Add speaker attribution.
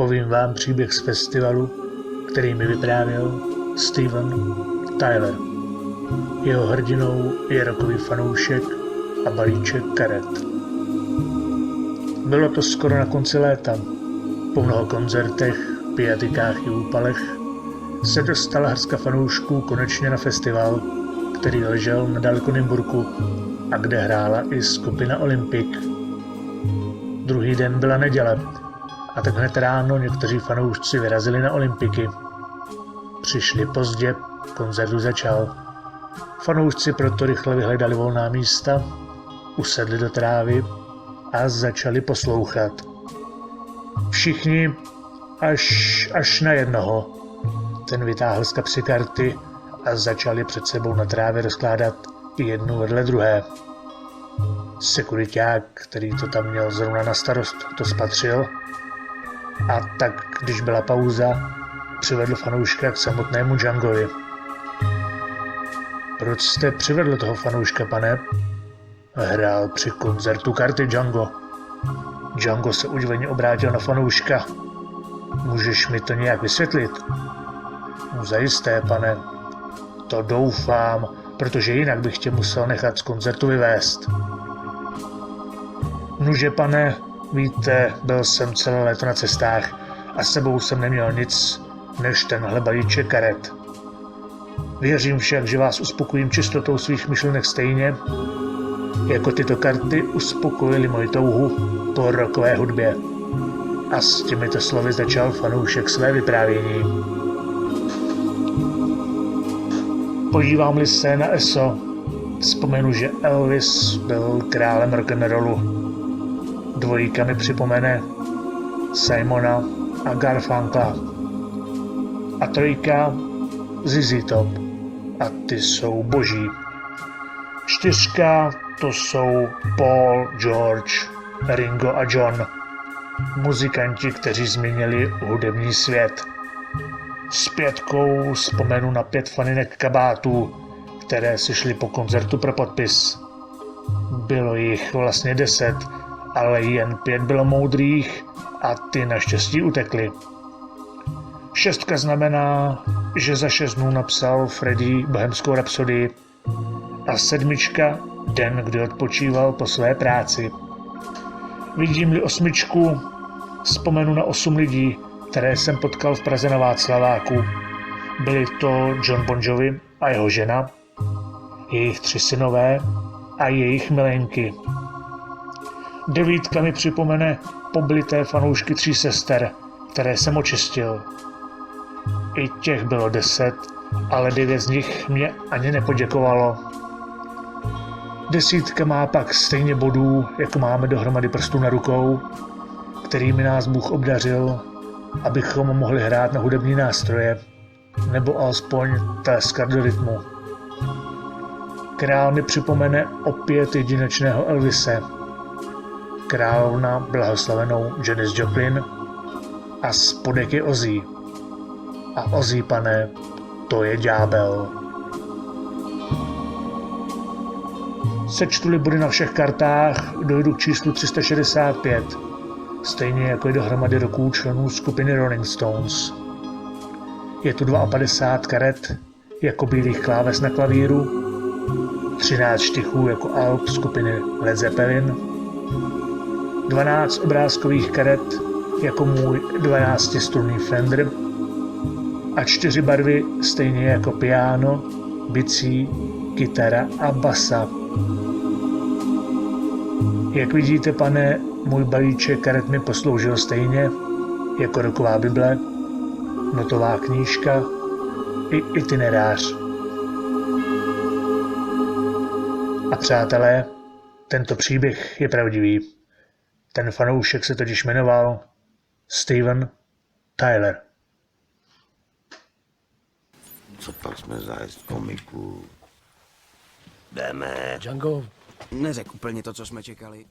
Speaker 1: Povím vám příběh z festivalu, který mi vyprávěl Steven Tyler. Jeho hrdinou je rockový fanoušek a balíček karet. Bylo to skoro na konci léta. Po mnoha koncertech, pijatikách i úpalech se dostala hrska fanoušků konečně na festival, který ležel nedaleko Nymburku a kde hrála i skupina Olympic. Druhý den byla neděle a tak hned ráno někteří fanoušci vyrazili na Olympiky. Přišli pozdě, koncert už začal. Fanoušci proto rychle vyhledali volná místa, usedli do trávy a začali poslouchat. Všichni až na jednoho. Ten vytáhl z kapsy karty a začali před sebou na trávě rozkládat jednu vedle druhé. Sekuriťák, který to tam měl zrovna na starost, to spatřil a tak, když byla pauza, přivedl fanouška k samotnému Djangovi. Proč jste přivedl toho fanouška, pane? Hrál při koncertu karty Django. Django se udiveně obrátil na fanouška. Můžeš mi to nějak vysvětlit? No zajisté, pane. To doufám, protože jinak bych tě musel nechat z koncertu vyvést. Nuže, pane, víte, byl jsem celé léto na cestách a s sebou jsem neměl nic než tenhle balíček karet. Věřím však, že vás uspokojím čistotou svých myšlenek stejně, jako tyto karty uspokojily moji touhu po rockové hudbě. A s těmito slovy začal fanoušek své vyprávění. Podívám-li se na ESO, vzpomenu, že Elvis byl králem rock'n'rollu. Dvojka mi připomene Simona a Garfunkla. A trojka ZZ Top. A ty jsou boží. Čtyřka to jsou Paul, George, Ringo a John. Muzikanti, kteří změnili hudební svět. S pětkou vzpomenu na 5 faninek kabátů, které si šly po koncertu pro podpis. Bylo jich vlastně 10, ale jen 5 bylo moudrých a ty naštěstí utekly. 6 znamená, že za 6 dnů napsal Freddie Bohemskou rapsodii a 7 den, kdy odpočíval po své práci. Vidím-li 8, vzpomenu na 8 lidí, které jsem potkal v Praze na Václaváku. Byli to John Bon Jovi a jeho žena, jejich 3 synové a jejich milenky. 9 mi připomene poblité fanoušky 3 sester, které jsem očistil. I těch bylo 10, ale 9 z nich mě ani nepoděkovalo. 10 má pak stejně bodů, jako máme dohromady prstů na rukou, kterými nás Bůh obdařil, abychom mohli hrát na hudební nástroje, nebo alespoň tleskat do rytmu. Král mi připomene opět jedinečného Elvise, královna blahoslavenou Janis Joplin a spodek je Ozzy. A Ozzy, pane, to je ďábel. Sečtu-li body na všech kartách, dojdu k číslu 365, stejně jako je dohromady roků členů skupiny Rolling Stones. Je tu 52 karet jako bílých kláves na klavíru, 13 štychů jako alb skupiny Led Zeppelin, 12 obrázkových karet jako můj 12strunný Fender a 4 barvy stejně jako piano, bicí, kytara a basa. Jak vidíte, pane, můj balíček karet mi posloužil stejně jako rocková bible, notová knížka i itinerář. A přátelé, tento příběh je pravdivý. Ten fanoušek se totiž jmenoval Steven Tyler.
Speaker 2: Co pak jsme zájezd komiků? Jdeme.
Speaker 3: Django,
Speaker 4: Neřekl úplně to, co jsme čekali.